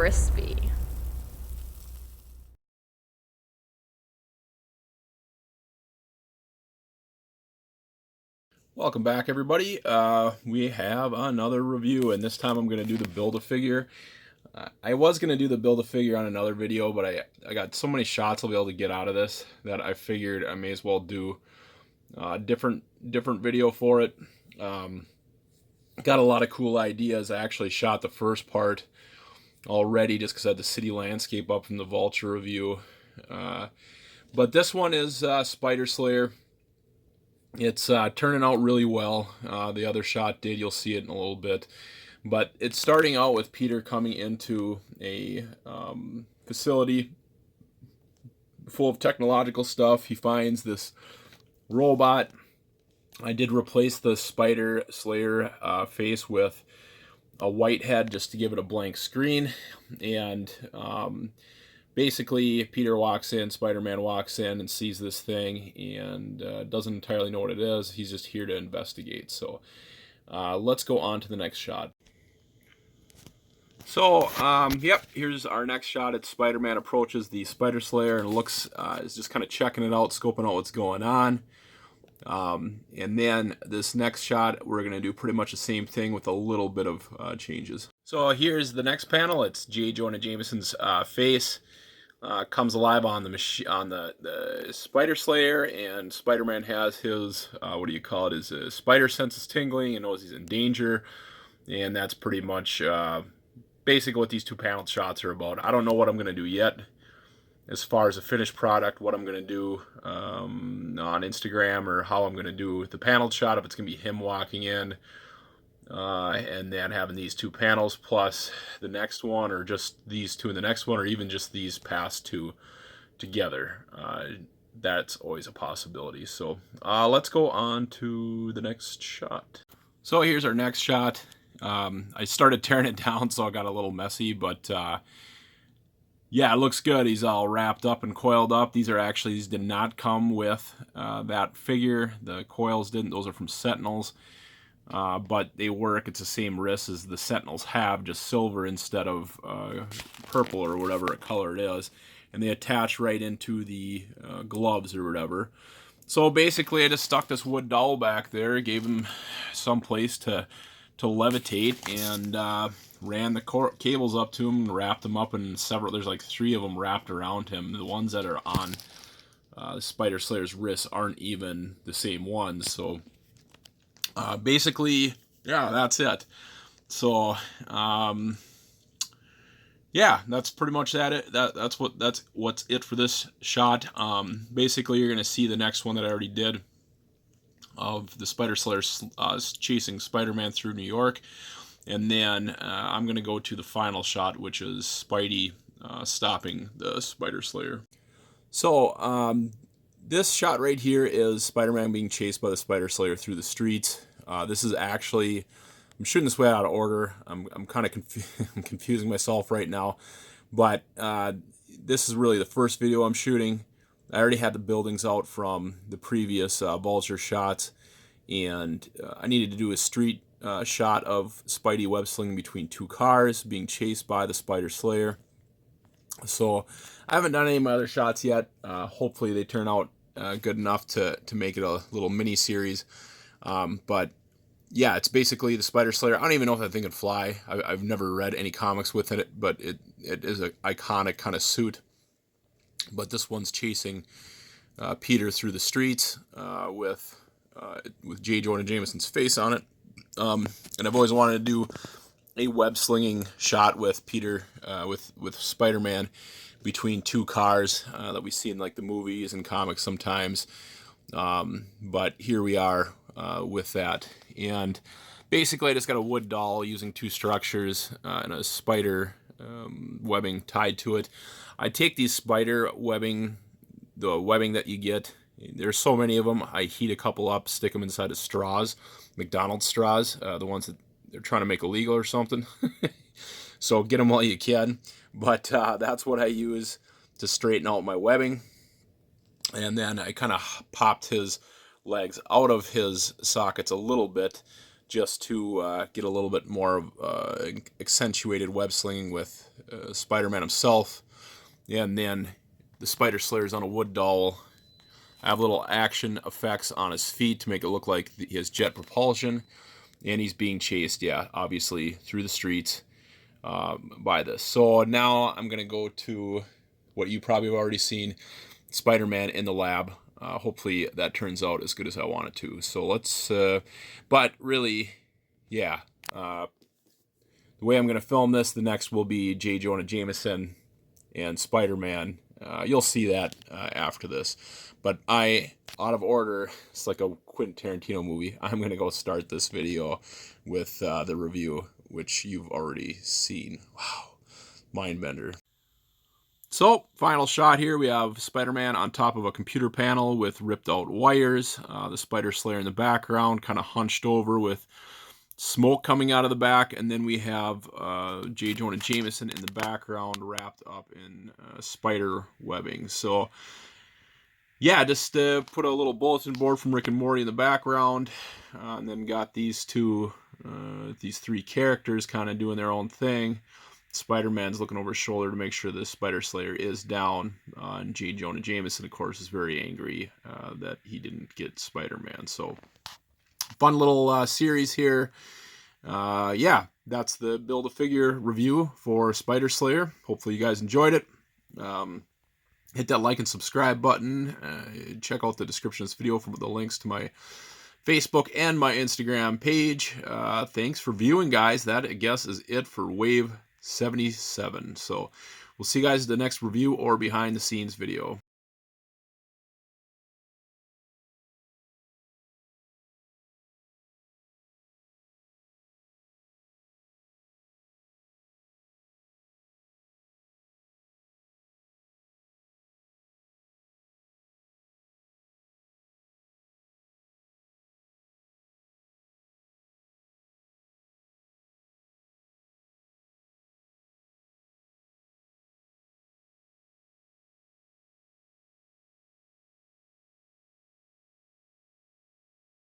crispy. Welcome back, everybody. We have another review, and this time I'm going to do the Build-A-Figure. I was going to do the Build-A-Figure on another video, but I got so many shots I'll be able to get out of this that I figured I may as well do a different video for it. Got a lot of cool ideas. I actually shot the first part already just because I had the city landscape up from the Vulture review. But this one is Spider Slayer. It's turning out really well. The other shot did. You'll see it in a little bit. But it's starting out with Peter coming into a facility full of technological stuff. He finds this robot. I did replace the Spider Slayer face with a white head just to give it a blank screen. And basically, Peter walks in, Spider-Man walks in and sees this thing and doesn't entirely know what it is. He's just here to investigate. So let's go on to the next shot. So, yep, here's our next shot. It's Spider-Man approaches the Spider Slayer and looks, is just kind of checking it out, scoping out what's going on. And then this next shot, we're going to do pretty much the same thing with a little bit of changes. So here's the next panel. It's J. Jonah Jameson's face. Comes alive on the Spider Slayer, and Spider-Man has his his spider senses tingling and knows he's in danger, and that's pretty much basically what these two panel shots are about. I don't know what I'm gonna do yet as far as a finished product, what I'm gonna do on Instagram, or how I'm gonna do the panel shot, if it's gonna be him walking in. And then having these two panels plus the next one, or just these two in the next one, or even just these past two together. That's always a possibility. So let's go on to the next shot. So here's our next shot. I started tearing it down, so I got a little messy, but yeah, it looks good. He's all wrapped up and coiled up. These did not come with that figure. The coils didn't. Those are from Sentinels. But they work. It's the same wrist as the Sentinels have, just silver instead of purple or whatever color it is. And they attach right into the gloves or whatever. So basically, I just stuck this wood dowel back there, gave him some place to levitate, and ran the cables up to him and wrapped them up in several. There's like 3 of them wrapped around him. The ones that are on the Spider Slayer's wrists aren't even the same ones, so basically, yeah, that's it. So, yeah, that's pretty much that's what's it for this shot. Basically, you're gonna see the next one that I already did of the Spider Slayer chasing Spider-Man through New York, and then I'm gonna go to the final shot, which is Spidey stopping the Spider Slayer. So, this shot right here is Spider-Man being chased by the Spider Slayer through the streets. This is actually, I'm shooting this way out of order. I'm kind of confusing myself right now, but this is really the first video I'm shooting. I already had the buildings out from the previous Vulture shots, and I needed to do a street shot of Spidey web slinging between 2 cars, being chased by the Spider Slayer. So I haven't done any of my other shots yet. Hopefully they turn out good enough to make it a little mini series. But yeah, it's basically the Spider Slayer. I don't even know if that thing can fly. I've never read any comics with it, but it is an iconic kind of suit. But this one's chasing Peter through the streets with J. Jonah Jameson's face on it. And I've always wanted to do a web slinging shot with Peter, with Spider-Man between 2 cars that we see in like the movies and comics sometimes. But here we are with that. And basically I just got a wood doll using 2 structures and a spider webbing tied to it. I take these spider webbing, the webbing that you get, there's so many of them, I heat a couple up, stick them inside of straws, McDonald's straws, the ones that they're trying to make illegal or something. So get them while you can. But that's what I use to straighten out my webbing. And then I kind of popped his legs out of his sockets a little bit just to get a little bit more accentuated web slinging with Spider-Man himself. And then the Spider Slayer's on a wood dowel. I have little action effects on his feet to make it look like he has jet propulsion. And he's being chased, yeah, obviously, through the streets by this. So now I'm going to go to what you probably have already seen, Spider-Man in the lab. Hopefully that turns out as good as I want it to. So let's, but really, yeah, the way I'm going to film this, the next will be J. Jonah Jameson and Spider-Man. You'll see that after this. But out of order, it's like a Quentin Tarantino movie. I'm going to go start this video with the review, which you've already seen. Wow, mind bender. So, final shot here. We have Spider-Man on top of a computer panel with ripped out wires. The Spider Slayer in the background, kind of hunched over with smoke coming out of the back. And then we have J. Jonah Jameson in the background wrapped up in spider webbing. So, yeah, just put a little bulletin board from Rick and Morty in the background. And then got these three characters kind of doing their own thing. Spider-Man's looking over his shoulder to make sure the Spider Slayer is down. And J. Jonah Jameson, of course, is very angry that he didn't get Spider-Man. So, fun little series here. Yeah, that's the Build-A-Figure review for Spider Slayer. Hopefully you guys enjoyed it. Hit that like and subscribe button. Check out the description of this video for the links to my Facebook and my Instagram page. Thanks for viewing, guys. That, I guess, is it for Wave 77. So we'll see you guys in the next review or behind the scenes video.